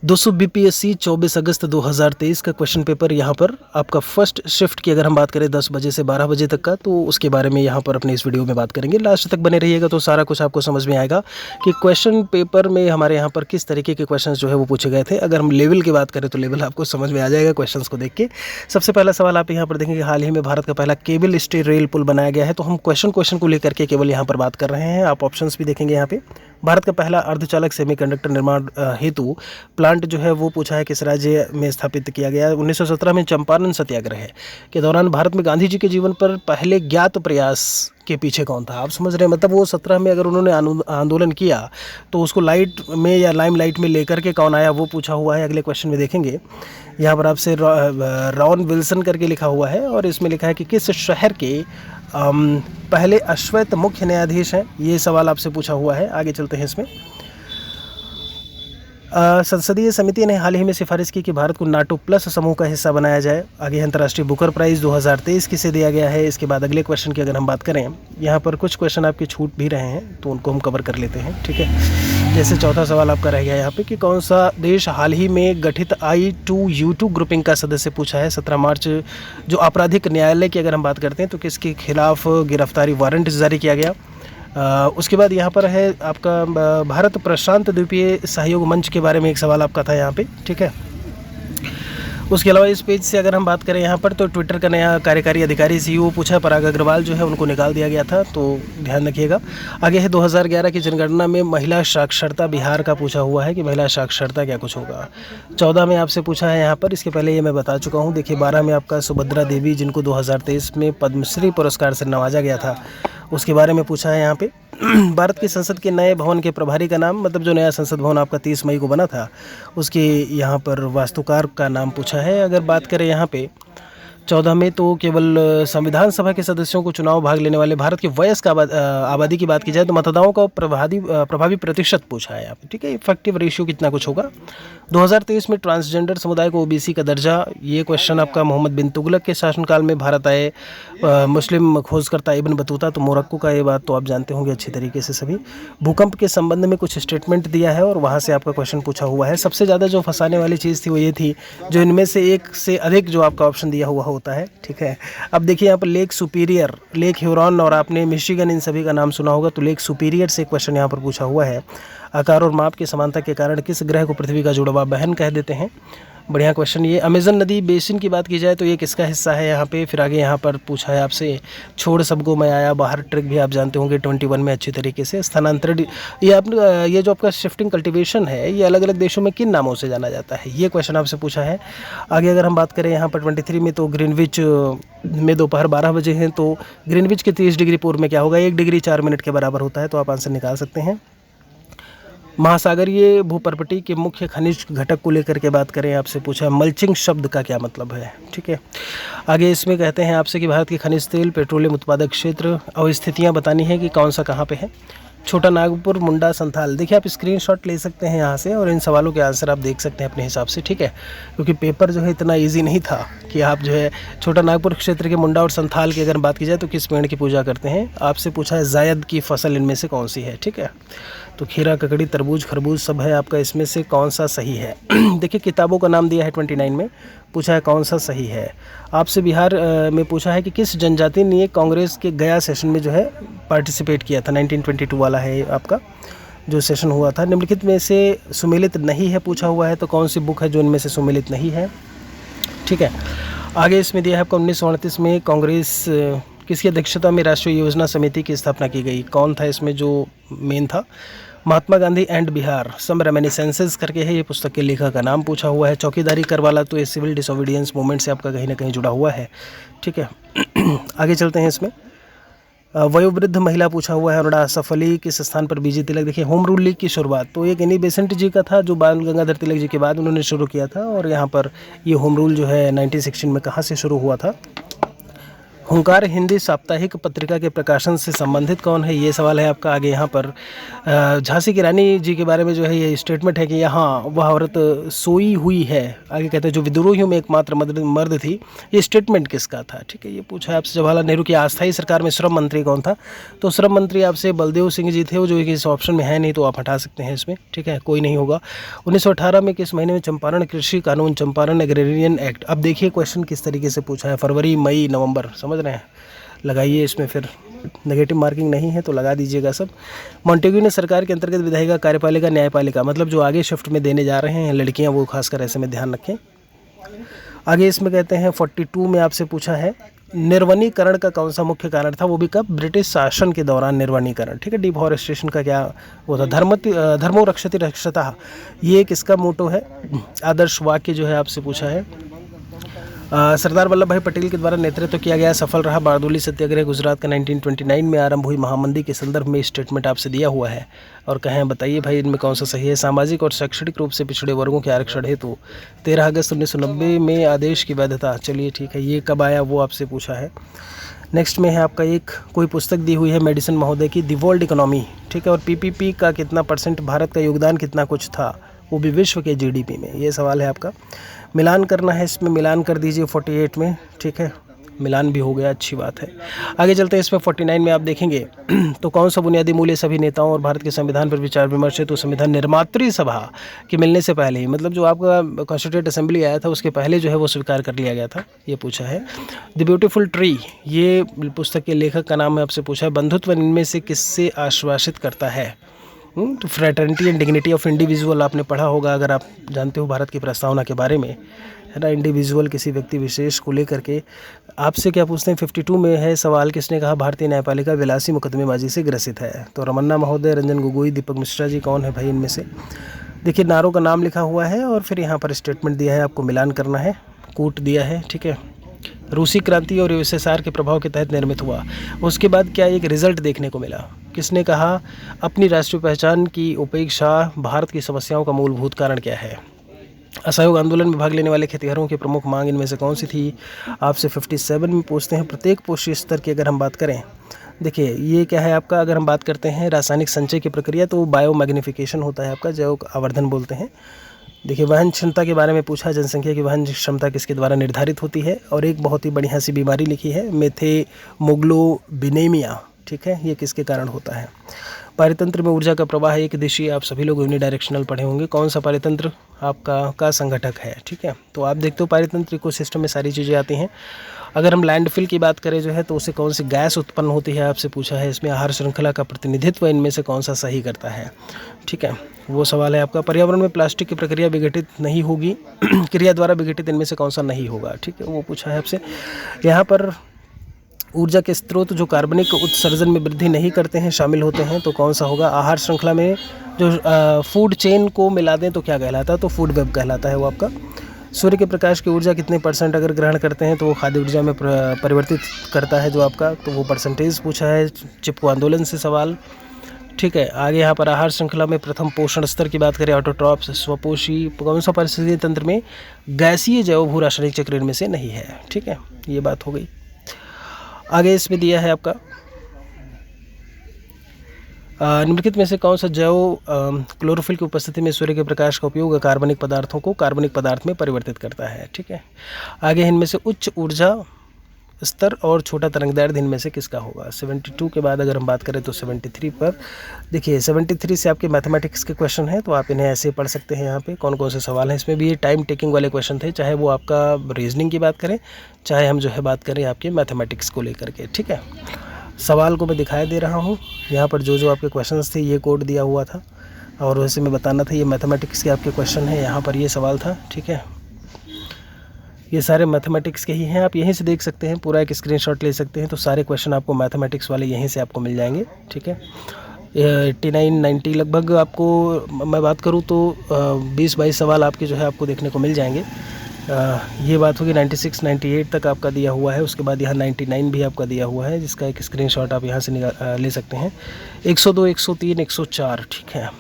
दोस्तों बीपीएससी 24 अगस्त 2023 का question paper यहाँ पर आपका फर्स्ट शिफ्ट की अगर हम बात करें 10 बजे से 12 बजे तक का, तो उसके बारे में यहाँ पर अपने इस वीडियो में बात करेंगे। लास्ट तक बने रहिएगा तो सारा कुछ आपको समझ में आएगा कि क्वेश्चन पेपर में हमारे यहाँ पर किस तरीके के क्वेश्चन जो है वो पूछे गए थे। अगर हम लेवल की बात करें तो लेवल आपको समझ में आ जाएगा क्वेश्चन को देख के। सबसे पहला सवाल आप यहाँ पर देखेंगे, हाल ही में भारत का पहला केबल स्टे रेल पुल बनाया गया है। तो हम क्वेश्चन को लेकर के केवल यहाँ पर बात कर रहे हैं। आप ऑप्शंस भी देखेंगे यहाँ पे। भारत का पहला अर्धचालक सेमीकंडक्टर निर्माण हेतु प्लांट जो है वो पूछा है किस राज्य में स्थापित किया गया। 1917 में चंपारण सत्याग्रह के दौरान भारत में गांधी जी के जीवन पर पहले ज्ञात प्रयास के पीछे कौन था। आप समझ रहे हैं, मतलब वो 17 में अगर उन्होंने आंदोलन किया तो उसको लाइट में या लाइम लाइट में लेकर के कौन आया वो पूछा हुआ है। अगले क्वेश्चन में देखेंगे, यहाँ पर आपसे रॉन विल्सन करके लिखा हुआ है और इसमें लिखा है कि किस शहर के पहले अश्वेत मुख्य न्यायाधीश हैं। ये सवाल आपसे पूछा हुआ है। आगे चलते हैं इसमें। संसदीय समिति ने हाल ही में सिफारिश की कि भारत को नाटो प्लस समूह का हिस्सा बनाया जाए। आगे अंतर्राष्ट्रीय बुकर प्राइज़ 2023 किसे दिया गया है। इसके बाद अगले क्वेश्चन की अगर हम बात करें, यहाँ पर कुछ क्वेश्चन आपके छूट भी रहे हैं तो उनको हम कवर कर लेते हैं, ठीक है। जैसे चौथा सवाल आपका रह गया यहाँ पे कि कौन सा देश हाल ही में गठित I2U2 ग्रुपिंग का सदस्य पूछा है। 17 मार्च जो आपराधिक न्यायालय की अगर हम बात करते हैं तो किसके खिलाफ गिरफ्तारी वारंट जारी किया गया। उसके बाद यहाँ पर है आपका भारत प्रशांत द्वीपीय सहयोग मंच के बारे में एक सवाल आपका था यहाँ पे, ठीक है। उसके अलावा इस पेज से अगर हम बात करें यहाँ पर तो ट्विटर का नया कार्यकारी अधिकारी CEO पूछा, पराग अग्रवाल जो है उनको निकाल दिया गया था, तो ध्यान रखिएगा। आगे है 2011 की जनगणना में महिला साक्षरता बिहार का पूछा हुआ है कि महिला साक्षरता क्या कुछ होगा। 14 में आपसे पूछा है यहाँ पर, इसके पहले ये मैं बता चुका हूँ। देखिए 12 में आपका सुभद्रा देवी जिनको 2023 में पद्मश्री पुरस्कार से नवाजा गया था उसके बारे में पूछा है यहाँ पे। भारत की संसद के नए भवन के प्रभारी का नाम, मतलब जो नया संसद भवन आपका 30 मई को बना था उसके यहाँ पर वास्तुकार का नाम पूछा है। अगर बात करें यहाँ पे 14 में तो केवल संविधान सभा के सदस्यों को चुनाव भाग लेने वाले भारत की वयस्क आबादी की बात की जाए तो मतदाताओं का प्रभावी प्रतिशत पूछा है यहाँ पे, ठीक है। इफेक्टिव रेशियो कितना कुछ होगा। 2023 में ट्रांसजेंडर समुदाय को OBC का दर्जा, ये क्वेश्चन आपका मोहम्मद बिन तुगलक के शासनकाल में भारत आए मुस्लिम खोजकर्ता इब्न बतूता, तो मोरक्को का ये बात तो आप जानते होंगे अच्छी तरीके से सभी। भूकंप के संबंध में कुछ स्टेटमेंट दिया है और वहाँ से आपका क्वेश्चन पूछा हुआ है। सबसे ज़्यादा जो फंसाने वाली चीज़ थी वो ये थी जो इनमें से एक से अधिक जो आपका ऑप्शन दिया हुआ होता है, ठीक है। अब देखिए यहाँ पर लेक सुपीरियर, लेक ह्यूरॉन और आपने मिशिगन इन सभी का नाम सुना होगा, तो लेक सुपीरियर से क्वेश्चन यहाँ पर पूछा हुआ है। आकार और माप की समानता के कारण किस ग्रह को पृथ्वी का जुड़वा बहन कह देते हैं। बढ़िया क्वेश्चन। ये अमेजन नदी बेसिन की बात की जाए तो ये किसका हिस्सा है यहाँ पे। फिर आगे यहाँ पर पूछा है आपसे छोड़ सबको मैं आया बाहर, ट्रिक भी आप जानते होंगे 21 में अच्छी तरीके से। स्थानांतरण, ये जो आपका शिफ्टिंग कल्टीवेशन है ये अलग अलग देशों में किन नामों से जाना जाता है, ये क्वेश्चन आपसे पूछा है। आगे अगर हम बात करें यहाँ पर 23 में तो ग्रीनविच में दोपहर 12 बजे हैं, तो ग्रीनविच के 30 डिग्री पूर्व में क्या होगा, 1 डिग्री 4 मिनट के बराबर होता है, तो आप आंसर निकाल सकते हैं। महासागरीय भूपर्पटी के मुख्य खनिज घटक को लेकर के बात करें, आपसे पूछा मल्चिंग शब्द का क्या मतलब है, ठीक है। आगे इसमें कहते हैं आपसे कि भारत के खनिज तेल पेट्रोलियम उत्पादक क्षेत्र और स्थितियाँ बतानी है कि कौन सा कहाँ पे है। छोटा नागपुर, मुंडा, संथाल। देखिए आप स्क्रीनशॉट ले सकते हैं यहाँ से और इन सवालों के आंसर आप देख सकते हैं अपने हिसाब से, ठीक है। क्योंकि पेपर जो है इतना इजी नहीं था कि आप जो है छोटा नागपुर क्षेत्र के मुंडा और संथाल की अगर बात की जाए तो किस पेड़ की पूजा करते हैं। आपसे पूछा है जायद की फसल इनमें से कौन सी है, ठीक है। तो खीरा, ककड़ी, तरबूज, खरबूज सब है आपका, इसमें से कौन सा सही है। देखिए किताबों का नाम दिया है 29 में, पूछा है कौन सा सही है। आपसे बिहार में पूछा है कि किस जनजाति ने कांग्रेस के गया सेशन में जो है पार्टिसिपेट किया था। 1922 वाला है आपका जो सेशन हुआ था। निम्नलिखित में से सुमेलित नहीं है पूछा हुआ है, तो कौन सी बुक है जो इनमें से सुमेलित नहीं है, ठीक है। आगे इसमें दिया है आपका 1938 में कांग्रेस किसकी अध्यक्षता में राष्ट्रीय योजना समिति की स्थापना की गई। कौन था इसमें जो मेन था। Mahatma Gandhi and Bihar some reminiscences करके है ये पुस्तक के लेखक का नाम पूछा हुआ है। चौकीदारी करवाला तो ये सिविल डिसोबीडियंस मूवमेंट से आपका कहीं ना कहीं जुड़ा हुआ है, ठीक है। आगे चलते हैं इसमें। वयोवृद्ध महिला पूछा हुआ है। अरुणा सफली किस स्थान पर बीजी तिलक। देखिए होम रूल लीग की शुरुआत तो एक एनी बेसेंट जी का था जो बाल गंगाधर तिलक जी के बाद उन्होंने शुरू किया था, और यहाँ पर ये होम रूल जो है 1916 में कहाँ से शुरू हुआ था। हुंकार हिंदी साप्ताहिक पत्रिका के प्रकाशन से संबंधित कौन है, ये सवाल है आपका। आगे यहाँ पर झांसी की रानी जी के बारे में जो है ये स्टेटमेंट है कि यहाँ वह औरत सोई हुई है। आगे कहते हैं जो विद्रोहियों में एकमात्र मर्द थी, ये स्टेटमेंट किसका था, ठीक है। ये पूछा है आपसे जवाहरलाल नेहरू की अस्थायी सरकार में श्रम मंत्री कौन था, तो श्रम मंत्री आपसे बलदेव सिंह जी थे, वो जो इस ऑप्शन में है नहीं तो आप हटा सकते हैं इसमें, ठीक है, कोई नहीं होगा। 1918 में किस महीने में चंपारण कृषि कानून, चंपारण एग्रेरियन एक्ट। अब देखिए क्वेश्चन किस तरीके से पूछा है, फरवरी, मई, नवंबर, समझ रहे हैं, लगाइए इसमें, फिर नेगेटिव मार्किंग नहीं है तो लगा दीजिएगा सब। मॉन्टेग्यू ने सरकार के अंतर्गत विधायिका, कार्यपालिका, न्यायपालिका, मतलब जो आगे शिफ्ट में देने जा रहे हैं लड़कियां, वो खासकर ऐसे में ध्यान रखें। आगे इसमें कहते हैं 42 में आपसे पूछा है निर्वनीकरण का कौन सा मुख्य कारण था, वो भी कब, ब्रिटिश शासन के दौरान निर्वनीकरण, ठीक है। डिफॉरेस्टेशन का क्या वो था, धर्मो रक्षति रक्षतः, ये किसका मोटो है, आदर्श वाक्य जो है आपसे पूछा है। सरदार वल्लभ भाई पटेल के द्वारा नेतृत्व किया गया सफल रहा बारडोली सत्याग्रह गुजरात का 1929 में आरंभ हुई महामंदी के संदर्भ में स्टेटमेंट आपसे दिया हुआ है और कहें बताइए भाई इनमें कौन सा सही है। सामाजिक और शैक्षणिक रूप से पिछड़े वर्गों के आरक्षण हेतु 13 अगस्त 1990 में आदेश की वैधता, चलिए ठीक है, ये कब आया वो आपसे पूछा है। नेक्स्ट में है आपका एक कोई पुस्तक दी हुई है मेडिसन महोदय की, दी वर्ल्ड इकोनॉमी, ठीक है, और पीपीपी का कितना % भारत का योगदान कितना कुछ था, वो भी विश्व के जीडीपी में, ये सवाल है आपका। मिलान करना है, इसमें मिलान कर दीजिए 48 में, ठीक है, मिलान भी हो गया, अच्छी बात है। आगे चलते हैं, इसमें 49 में आप देखेंगे तो कौन सा बुनियादी मूल्य सभी नेताओं और भारत के संविधान पर विचार विमर्श है, तो संविधान निर्मात्री सभा के मिलने से पहले ही, मतलब जो आपका कॉन्स्टिट्यूएंट असेंबली आया था उसके पहले जो है वो स्वीकार कर लिया गया था, ये पूछा है। द ब्यूटीफुल ट्री, ये पुस्तक के लेखक का नाम है आपसे पूछा है। बंधुत्व इनमें से किससे आश्वासित करता है, तो fraternity and dignity of individual आपने पढ़ा होगा अगर आप जानते हो भारत की प्रस्तावना के बारे में, है ना, इंडिविजुअल किसी व्यक्ति विशेष को लेकर के। आपसे क्या पूछते हैं 52 में है सवाल, किसने कहा भारतीय न्यायपालिका विलासी मुकदमेबाजी से ग्रसित है, तो रमन्ना महोदय, रंजन गोगोई, दीपक मिश्रा जी, कौन है भाई इनमें से। देखिए नारों का नाम लिखा हुआ है और फिर यहाँ पर स्टेटमेंट दिया है, आपको मिलान करना है, कूट दिया है, ठीक है। रूसी क्रांति और यूएसएसआर के प्रभाव के तहत निर्मित हुआ, उसके बाद क्या एक रिजल्ट देखने को मिला, किसने कहा अपनी राष्ट्रीय पहचान की उपेक्षा भारत की समस्याओं का मूलभूत कारण क्या है। असहयोग आंदोलन में भाग लेने वाले खेतिहरों की प्रमुख मांग इनमें से कौन सी थी, आपसे 57 में पूछते हैं। प्रत्येक पोषी स्तर की अगर हम बात करें, देखिए ये क्या है आपका, अगर हम बात करते हैं रासायनिक संचय की प्रक्रिया तो बायो मैग्निफिकेशन होता है आपका, जैव आवर्धन बोलते हैं। देखिए वहन क्षमता के बारे में पूछा, जनसंख्या की वहन क्षमता किसके द्वारा निर्धारित होती है, और एक बहुत ही बढ़िया सी बीमारी लिखी है मेथेमोग्लोबिनेमिया, ठीक है, ये किसके कारण होता है। पारितंत्र में ऊर्जा का प्रवाह एक दिशीय, आप सभी लोग यूनिडायरेक्शनल पढ़े होंगे, कौन सा पारितंत्र आपका का संघटक है, ठीक है। तो आप देखते हो पारितंत्र इकोसिस्टम में सारी चीज़ें आती हैं। अगर हम लैंडफिल की बात करें जो है तो उससे कौन सी गैस उत्पन्न होती है आपसे पूछा है। इसमें आहार श्रृंखला का प्रतिनिधित्व इनमें से कौन सा सही करता है, ठीक है, वो सवाल है आपका। पर्यावरण में प्लास्टिक की प्रक्रिया विघटित नहीं होगी क्रिया द्वारा विघटित इनमें से कौन सा नहीं होगा, ठीक है, वो पूछा है आपसे। यहाँ पर ऊर्जा के स्रोत जो कार्बनिक उत्सर्जन में वृद्धि नहीं करते हैं शामिल होते हैं, तो कौन सा होगा। आहार श्रृंखला में जो फूड चेन को मिला दें तो क्या कहलाता है, तो फूड वेब कहलाता है वो आपका। सूर्य के प्रकाश की ऊर्जा कितने % अगर ग्रहण करते हैं तो वो खाद्य ऊर्जा में परिवर्तित करता है जो आपका, तो वो % पूछा है। चिपको आंदोलन से सवाल, ठीक है। आगे यहाँ पर आहार श्रृंखला में प्रथम पोषण स्तर की बात करें, ऑटोट्रॉप्स, स्वपोषी, कौन सा पारिस्थितिकी तंत्र में गैसीय जैव भू रासायनिक चक्र इनमें से नहीं है, ठीक है, ये बात हो गई। आगे इसमें दिया है आपका निम्नलिखित में से कौन सा जैव क्लोरोफिल की उपस्थिति में सूर्य के प्रकाश का उपयोग कार्बनिक पदार्थों को कार्बनिक पदार्थ में परिवर्तित करता है, ठीक है। आगे इनमें से उच्च ऊर्जा स्तर और छोटा तरंगदैर्ध्य इनमें से किसका होगा। 72 के बाद अगर हम बात करें तो 73 पर देखिए 73 से आपके मैथमेटिक्स के क्वेश्चन हैं, तो आप इन्हें ऐसे पढ़ सकते हैं। यहाँ पे कौन कौन से सवाल हैं, इसमें भी ये टाइम टेकिंग वाले क्वेश्चन थे, चाहे वो आपका रीजनिंग की बात करें, चाहे हम जो है बात करें आपके मैथमेटिक्स को लेकर के, ठीक है। सवाल को मैं दिखाई दे रहा हूँ, यहाँ पर जो जो आपके क्वेश्चन थे ये कोड दिया हुआ था, और वैसे मैं बताना था ये मैथमेटिक्स के आपके क्वेश्चन हैं, यहाँ पर ये सवाल था, ठीक है। ये सारे मैथमेटिक्स के ही हैं, आप यहीं से देख सकते हैं, पूरा एक स्क्रीनशॉट ले सकते हैं, तो सारे क्वेश्चन आपको मैथमेटिक्स वाले यहीं से आपको मिल जाएंगे, ठीक है। 89-90 लगभग आपको मैं बात करूँ तो 20-22 सवाल आपके जो है आपको देखने को मिल जाएंगे। ये बात होगी 96-98 तक आपका दिया हुआ है, उसके बाद यहाँ 99 भी आपका दिया हुआ है, जिसका एक स्क्रीनशॉट आप यहाँ से ले सकते हैं। 102, 103, 104, ठीक है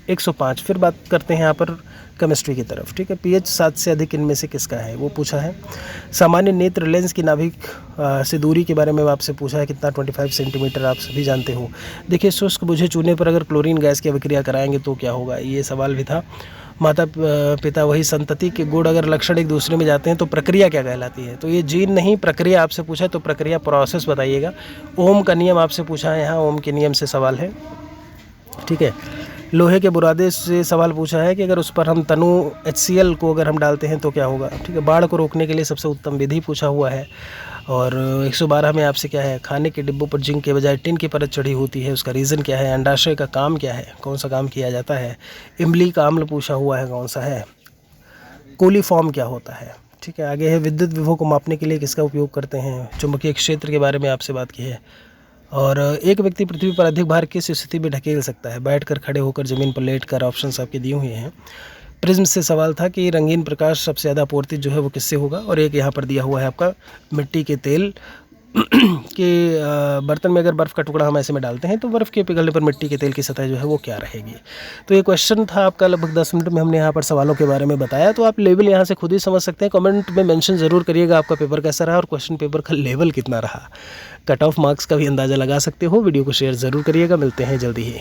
105। फिर बात करते हैं यहाँ पर केमिस्ट्री की तरफ, ठीक है। pH 7 से अधिक इनमें से किसका है, वो पूछा है। सामान्य नेत्र लेंस की नाभिक से दूरी के बारे में आपसे पूछा है, कितना 25 सेंटीमीटर, आप सभी जानते हो। देखिए, शुष्क बुझे चूने पर अगर क्लोरीन गैस की अभिक्रिया कराएंगे तो क्या होगा, ये सवाल भी था। माता पिता वही संतति के गुण अगर लक्षण एक दूसरे में जाते हैं तो प्रक्रिया क्या कहलाती है, तो ये जीन नहीं, प्रक्रिया आपसे पूछा है, तो प्रक्रिया प्रोसेस बताइएगा। ओम का नियम आपसे पूछा है, यहाँ ओम के नियम से सवाल है, ठीक है। लोहे के बुरादे से सवाल पूछा है कि अगर उस पर हम तनु HCl को अगर हम डालते हैं तो क्या होगा, ठीक है। बाढ़ को रोकने के लिए सबसे उत्तम विधि पूछा हुआ है। और 112 में आपसे क्या है, खाने के डिब्बों पर जिंक के बजाय टिन की परत चढ़ी होती है, उसका रीज़न क्या है। अंडाशय का काम क्या है, कौन सा काम किया जाता है। इमली का अम्ल पूछा हुआ है, कौन सा है। कोलीफॉर्म क्या होता है, ठीक है। आगे है विद्युत विभव को मापने के लिए किसका उपयोग करते हैं, चुंबकीय क्षेत्र के बारे में आपसे बात की है। और एक व्यक्ति पृथ्वी पर अधिक भार किस स्थिति में ढकेल सकता है, बैठकर, खड़े होकर, ज़मीन पर लेटकर, ऑप्शंस आपके दिए हुए हैं। प्रिज्म से सवाल था कि रंगीन प्रकाश सबसे ज़्यादा आपूर्ति जो है वो किससे होगा, और एक यहाँ पर दिया हुआ है आपका मिट्टी के तेल के बर्तन में अगर बर्फ़ का टुकड़ा हम ऐसे में डालते हैं तो बर्फ़ के पिघलने पर मिट्टी के तेल की सतह जो है वो क्या रहेगी। तो ये क्वेश्चन था आपका, लगभग 10 मिनट में हमने यहाँ पर सवालों के बारे में बताया। तो आप लेवल यहाँ से खुद ही समझ सकते हैं। कमेंट में मेंशन ज़रूर करिएगा आपका पेपर कैसा रहा और क्वेश्चन पेपर का लेवल कितना रहा। कट ऑफ मार्क्स का भी अंदाज़ा लगा सकते हो। वीडियो को शेयर ज़रूर करिएगा। मिलते हैं जल्दी ही।